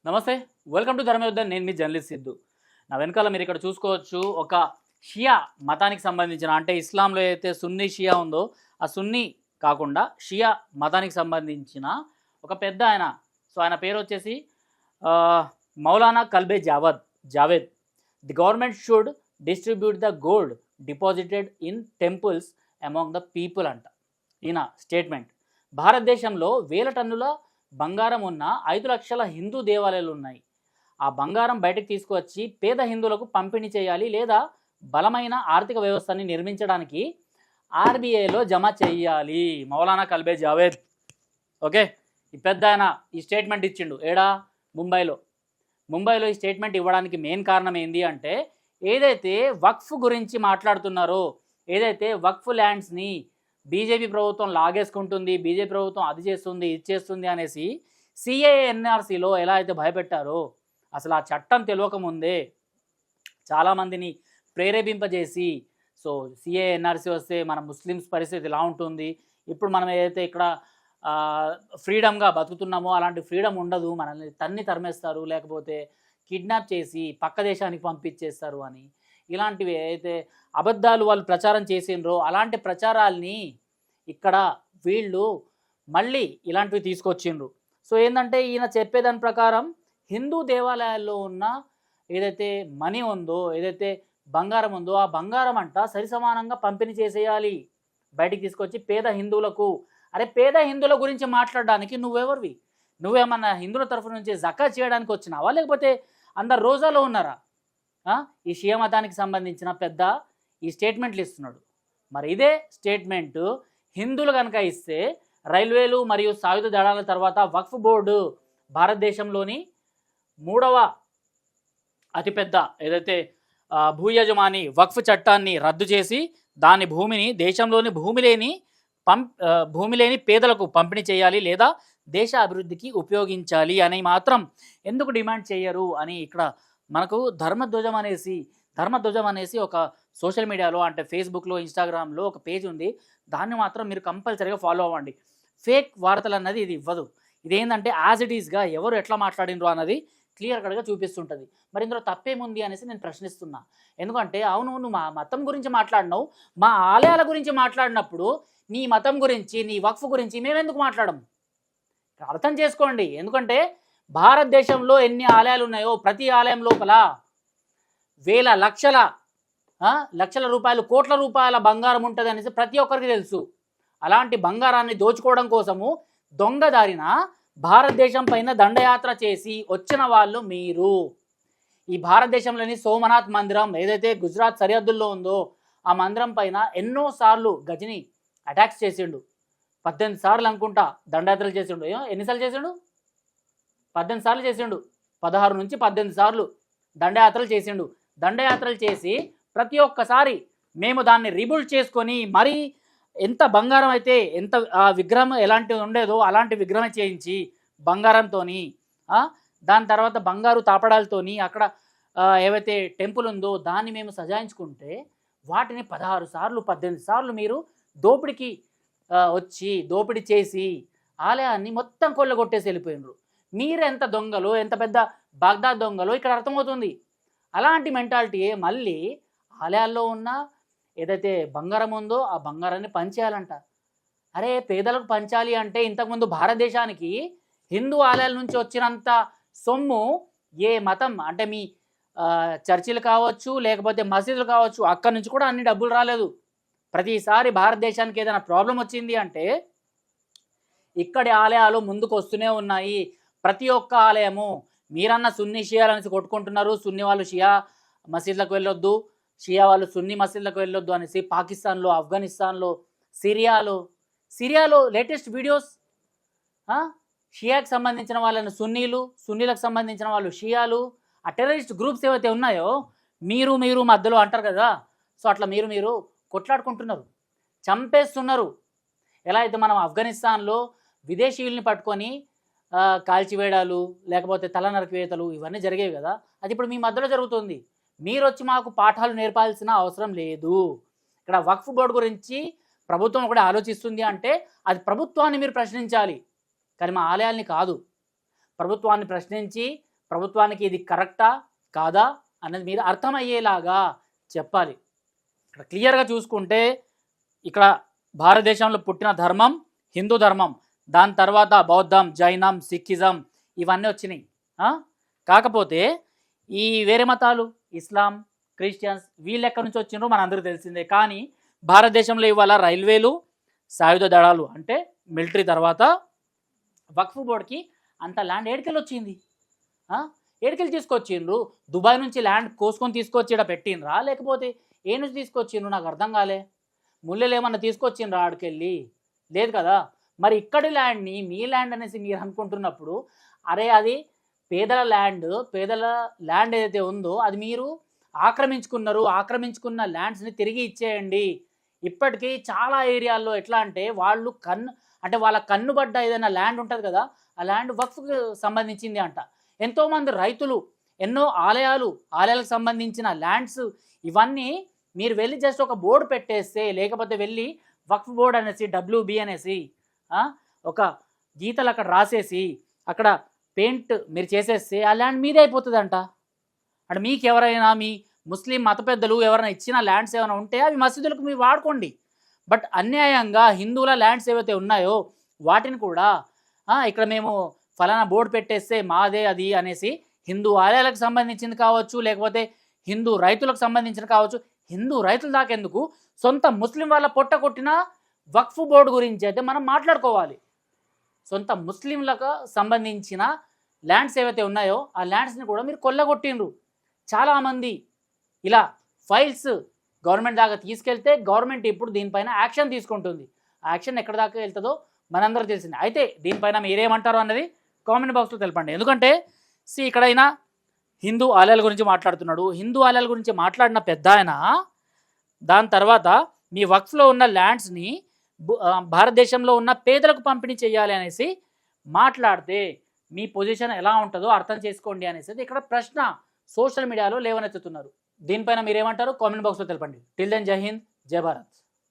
నమస్తే, welcome to ధర్మయుద్ధం. నేను మీ journalist Siddhu. నా వెనకాల మీరు ఇక్కడ చూసుకోవచ్చు, ఒక షియా మతానికి సంబంధించిన, అంటే ఇస్లాంలో అయితే సున్నీ షియా ఉందో ఆ సున్నీ కాకుండా షియా మతానికి సంబంధించిన ఒక పెద్ద ఆయన. సో ఆయన పేరు వచ్చేసి Maulana Kalbe Jawad. The government should distribute the gold deposited in temples among the people అంట ఈయన స్టేట్మెంట్. భారతదేశంలో వేల టన్నుల బంగారం ఉన్న 5 లక్షల హిందూ దేవాలయాలు ఉన్నాయి. ఆ బంగారం బయటకు తీసుకువచ్చి పేద హిందువులకు పంపిణీ చేయాలి, లేదా బలమైన ఆర్థిక వ్యవస్థని నిర్మించడానికి ఆర్బీఐలో జమ చేయాలి. మౌలానా కల్బే జావేద్ ఓకే, ఈ పెద్ద ఆయన ఈ స్టేట్మెంట్ ఇచ్చిండు. ముంబైలో ఈ స్టేట్మెంట్ ఇవ్వడానికి మెయిన్ కారణం ఏంది అంటే, ఏదైతే వక్ఫ్ గురించి మాట్లాడుతున్నారో, ఏదైతే వక్ఫ్ ల్యాండ్స్ని బీజేపీ ప్రభుత్వం లాగేసుకుంటుంది, బీజేపీ ప్రభుత్వం అది చేస్తుంది ఇది చేస్తుంది అనేసి సిఏఎన్ఆర్సీలో ఎలా అయితే భయపెట్టారో, అసలు ఆ చట్టం తెలియకముందే చాలామందిని ప్రేరేపింపజేసి, సో సిఏఎన్ఆర్సీ వస్తే మన ముస్లిమ్స్ పరిస్థితి ఎలా ఉంటుంది, ఇప్పుడు మనం ఏదైతే ఇక్కడ ఫ్రీడమ్గా బతుకుతున్నామో అలాంటి ఫ్రీడమ్ ఉండదు, మనల్ని తరిమేస్తారు, లేకపోతే కిడ్నాప్ చేసి పక్క దేశానికి పంపించేస్తారు అని, ఇలాంటివి అయితే అబద్ధాలు వాళ్ళు ప్రచారం చేసిండ్రో అలాంటి ప్రచారాల్ని ఇక్కడ వీళ్ళు మళ్ళీ ఇలాంటివి తీసుకొచ్చిండ్రు. సో ఏంటంటే ఈయన చెప్పేదాని ప్రకారం హిందూ దేవాలయాల్లో ఉన్న ఏదైతే మనీ ఉందో, ఏదైతే బంగారం ఉందో, ఆ బంగారం అంట సరిసమానంగా పంపిణీ చేసేయాలి, బయటికి తీసుకొచ్చి పేద హిందువులకు. అరే పేద హిందువుల గురించి మాట్లాడడానికి నువ్వెవరివి? నువ్వేమన్నా హిందువుల తరఫు నుంచి జకాత్ చేయడానికి వచ్చినావా, లేకపోతే అందరు రోజాలో ఉన్నారా? ఈ షియా మతానికి సంబంధించిన పెద్ద ఈ స్టేట్మెంట్లు ఇస్తున్నాడు. మరి ఇదే స్టేట్మెంటు హిందువులు కనుక ఇస్తే, రైల్వేలు మరియు సాయుధ దళాల తర్వాత వక్ఫ్ బోర్డు భారతదేశంలోని 3వ అతిపెద్ద ఏదైతే భూయజమాని వక్ఫ్ చట్టాన్ని రద్దు చేసి దాని భూమిని దేశంలోని భూమి లేని పేదలకు పంపిణీ చేయాలి, లేదా దేశ అభివృద్ధికి ఉపయోగించాలి అని మాత్రం ఎందుకు డిమాండ్ చేయరు అని ఇక్కడ మనకు ధర్మధ్వజం అనేసి ఒక సోషల్ మీడియాలో, అంటే ఫేస్బుక్లో, ఇన్స్టాగ్రామ్లో ఒక పేజ్ ఉంది. దాన్ని మాత్రం మీరు కంపల్సరీగా ఫాలో అవ్వండి. ఫేక్ వార్తలు అన్నది ఇది ఇవ్వదు. ఇదేంటంటే యాజ్ ఇట్ ఈస్గా ఎవరు ఎట్లా మాట్లాడినరు అన్నది క్లియర్ కట్గా చూపిస్తుంటుంది. మరి ఇందులో తప్పేముంది అనేసి నేను ప్రశ్నిస్తున్నా. ఎందుకంటే అవును, నువ్వు మా మతం గురించి మాట్లాడినావు, మా ఆలయాల గురించి మాట్లాడినప్పుడు నీ మతం గురించి, నీ వక్ఫ్ గురించి మేమెందుకు మాట్లాడము? అర్థం చేసుకోండి. ఎందుకంటే భారతదేశంలో ఎన్ని ఆలయాలు ఉన్నాయో ప్రతి ఆలయం లోపల వేల లక్షల రూపాయలు, కోట్ల రూపాయల బంగారం ఉంటుంది అనేసి ప్రతి ఒక్కరికి తెలుసు. అలాంటి బంగారాన్ని దోచుకోవడం కోసము దొంగదారిన భారతదేశం పైన దండయాత్ర చేసి వచ్చిన వాళ్ళు మీరు. ఈ భారతదేశంలోని సోమనాథ్ మందిరం ఏదైతే గుజరాత్ సరిహద్దుల్లో ఉందో, ఆ మందిరం పైన ఎన్నోసార్లు గజని అటాక్స్ చేసిండు. 18 సార్లు అనుకుంటా దండయాత్రలు చేసిండు. ఎన్నిసార్లు చేసిండు? 18 సార్లు చేసిండు. 16 నుంచి 18 సార్లు దండయాత్రలు చేసిండు. దండయాత్రలు చేసి ప్రతి ఒక్కసారి మేము దాన్ని రీబిల్డ్ చేసుకొని, మరి ఎంత బంగారం అయితే, ఎంత విగ్రహం ఎలాంటిది ఉండేదో అలాంటి విగ్రహం చేయించి బంగారంతో, దాని తర్వాత బంగారు తాపడాలతోని అక్కడ ఏవైతే టెంపుల్ ఉందో దాన్ని మేము సజాయించుకుంటే, వాటిని 16 సార్లు 18 సార్లు మీరు దోపిడికి వచ్చి దోపిడీ చేసి ఆలయాన్ని మొత్తం కొల్లగొట్టేసి వెళ్ళిపోయినారు. మీరు ఎంత దొంగలు, ఎంత పెద్ద బాగ్దాద్ దొంగలు ఇక్కడ అర్థమవుతుంది. అలాంటి మెంటాలిటీయే మళ్ళీ ఆలయాల్లో ఉన్న ఏదైతే బంగారం ఉందో ఆ బంగారాన్ని పంచేయాలంట. అరే పేదలకు పంచాలి అంటే, ఇంతకుముందు భారతదేశానికి హిందూ ఆలయాల నుంచి వచ్చినంత సొమ్ము ఏ మతం, అంటే మీ చర్చిలు కావచ్చు, లేకపోతే మసీదులు కావచ్చు, అక్కడి నుంచి కూడా అన్ని డబ్బులు రాలేదు. ప్రతిసారి భారతదేశానికి ఏదైనా ప్రాబ్లం వచ్చింది అంటే ఇక్కడి ఆలయాలు ముందుకు వస్తూనే ఉన్నాయి. ప్రతి ఒక్క ఆలయము మీరన్న సున్నీ షియాలని కొట్టుకుంటున్నారు. సున్నీ వాళ్ళు షియా మసీదులకు వెళ్ళొద్దు, షియా వాళ్ళు సున్నీ మసీదులకు వెళ్ళొద్దు అనేసి పాకిస్తాన్లో, ఆఫ్ఘనిస్తాన్లో, సిరియాలో లేటెస్ట్ వీడియోస్ షియాకి సంబంధించిన వాళ్ళని సున్నీలకు సంబంధించిన వాళ్ళు షియాలు, ఆ టెర్రరిస్ట్ గ్రూప్స్ ఏవైతే ఉన్నాయో మీరు మధ్యలో అంటారు కదా, సో అట్లా మీరు కొట్లాడుకుంటున్నారు, చంపేస్తున్నారు. ఎలా అయితే మనం ఆఫ్ఘనిస్తాన్లో విదేశీయుల్ని పట్టుకొని కాల్చివేయడాలు, లేకపోతే తల నరికివేతలు ఇవన్నీ జరిగేవి కదా, అది ఇప్పుడు మీ మధ్యలో జరుగుతుంది. మీరు వచ్చి మాకు పాఠాలు నేర్పాల్సిన అవసరం లేదు. ఇక్కడ వక్ఫ్ బోర్డు గురించి ప్రభుత్వం కూడా ఆలోచిస్తుంది అంటే అది ప్రభుత్వాన్ని మీరు ప్రశ్నించాలి, కానీ మా ఆలయాల్ని కాదు. ప్రభుత్వాన్ని ప్రశ్నించి ప్రభుత్వానికి ఇది కరెక్టా కాదా అనేది మీరు అర్థమయ్యేలాగా చెప్పాలి. ఇక్కడ క్లియర్గా చూసుకుంటే ఇక్కడ భారతదేశంలో పుట్టిన ధర్మం హిందూ ధర్మం, దాని తర్వాత బౌద్ధం, జైనం, సిక్కిజం ఇవన్నీ వచ్చినాయి. కాకపోతే ఈ వేరే మతాలు ఇస్లాం, క్రిస్టియన్స్ వీళ్ళు ఎక్కడి నుంచి వచ్చిండ్రో మనందరికీ తెలిసిందే. కానీ భారతదేశంలో ఇవాళ రైల్వేలు, సాయుధ దళాలు అంటే మిలిటరీ తర్వాత వక్ఫ్ బోర్డ్కి అంత ల్యాండ్ ఏడికెళ్ళి వచ్చింది? ఏడికెళ్ళి తీసుకొచ్చిండ్రు? దుబాయ్ నుంచి ల్యాండ్ కోసుకొని తీసుకొచ్చి ఇక్కడ పెట్టిండ్రా, లేకపోతే ఏ నుంచి తీసుకొచ్చిండ్రు? నాకు అర్థం కాలే. ముళ్ళలు ఏమన్నా తీసుకొచ్చిండ్రా ఆడికెళ్ళి? లేదు కదా. మరి ఇక్కడి ల్యాండ్ని మీ ల్యాండ్ అనేసి మీరు అనుకుంటున్నప్పుడు, అరే అది పేదల ల్యాండ్ ఏదైతే ఉందో అది మీరు ఆక్రమించుకున్నారు. ఆక్రమించుకున్న ల్యాండ్స్ని తిరిగి ఇచ్చేయండి. ఇప్పటికీ చాలా ఏరియాల్లో ఎట్లా అంటే వాళ్ళ కన్నుబడ్డ ఏదైనా ల్యాండ్ ఉంటుంది కదా, ఆ ల్యాండ్ వక్ఫ్కి సంబంధించింది అంట. ఎంతోమంది రైతులు ఎన్నో ఆలయాలకు సంబంధించిన ల్యాండ్స్ ఇవన్నీ మీరు వెళ్ళి జస్ట్ ఒక బోర్డు పెట్టేస్తే, లేకపోతే వెళ్ళి వక్ఫ్ బోర్డు అనేసి WB అనేసి ఒక గీతలు అక్కడ రాసేసి అక్కడ పెయింట్ మీరు చేసేస్తే ఆ ల్యాండ్ మీదే అయిపోతుందంట. అంటే మీకు ఎవరైనా మీ ముస్లిం మత పెద్దలు ఎవరైనా ఇచ్చిన ల్యాండ్స్ ఏమైనా ఉంటే అవి మసీదులకు మీరు వాడుకోండి. బట్ అన్యాయంగా హిందువుల ల్యాండ్స్ ఏవైతే ఉన్నాయో వాటిని కూడా ఇక్కడ మేము ఫలానా బోర్డు పెట్టేస్తే మాదే అది అనేసి, హిందూ ఆలయాలకు సంబంధించింది కావచ్చు, లేకపోతే హిందూ రైతులకు సంబంధించిన కావచ్చు, హిందూ రైతుల దాకెందుకు, సొంత ముస్లిం వాళ్ళ పొట్ట కొట్టిన వక్ఫ్ బోర్డు గురించి అయితే మనం మాట్లాడుకోవాలి. సొంత ముస్లింలకు సంబంధించిన ల్యాండ్స్ ఏవైతే ఉన్నాయో ఆ ల్యాండ్స్ని కూడా మీరు కొల్లగొట్టిండ్రు. చాలామంది ఇలా ఫైల్స్ గవర్నమెంట్ దాకా తీసుకెళ్తే గవర్నమెంట్ ఇప్పుడు దీనిపైన యాక్షన్ తీసుకుంటుంది. ఆ యాక్షన్ ఎక్కడ దాకా వెళ్తుందో మనందరూ తెలిసింది. అయితే దీనిపైన మీరేమంటారో అన్నది కామెంట్ బాక్స్లో తెలపండి. ఎందుకంటే ఇక్కడైనా హిందూ ఆలయాల గురించి మాట్లాడుతున్నాడు. హిందూ ఆలయాల గురించి మాట్లాడిన పెద్ద ఆయన దాని తర్వాత మీ వక్ఫ్లో ఉన్న ల్యాండ్స్ని భారతదేశంలో ఉన్న పేదలకు పంపిణీ చేయాలి అనేసి మాట్లాడితే మీ పొజిషన్ ఎలా ఉంటుందో అర్థం చేసుకోండి అనేసి ఇక్కడ ప్రశ్న సోషల్ మీడియాలో లేవనెత్తుతున్నారు. దీనిపైన మీరేమంటారు కామెంట్ బాక్స్లో తెలపండి. టిల్ దెన్ జై హింద్, జై భారత్.